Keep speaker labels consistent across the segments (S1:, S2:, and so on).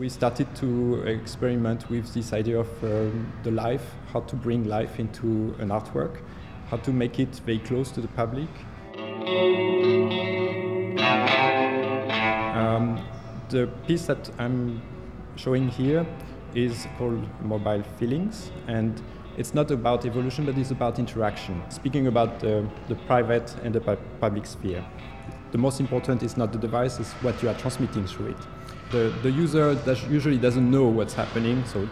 S1: we started to experiment with this idea of the life, how to bring life into an artwork, how to make it very close to the public. The piece that I'm showing here is called Mobile Feelings, and it's not about evolution, but it's about interaction, speaking about the private and the public sphere. The most important is not the device, it's what you are transmitting through it. The user usually doesn't know what's happening, so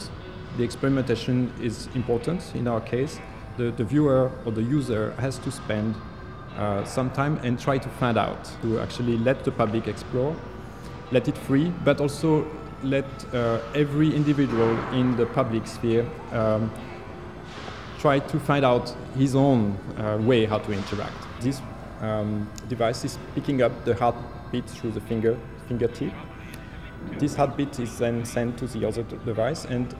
S1: the experimentation is important in our case. The viewer or the user has to spend some time and try to find out, to actually let the public explore, let it free, but also let every individual in the public sphere try to find out his own way how to interact. This device is picking up the heartbeat through the fingertip. This heartbeat is then sent to the other device, and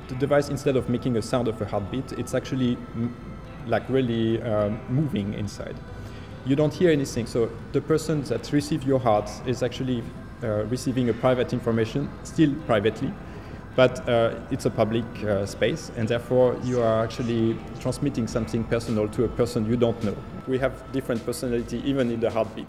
S1: the device, instead of making a sound of a heartbeat, it's actually like really moving inside. You don't hear anything, so the person that receives your heart is actually receiving a private information, still privately, but it's a public space, and therefore you are actually transmitting something personal to a person you don't know. We have different personality even in the heartbeat.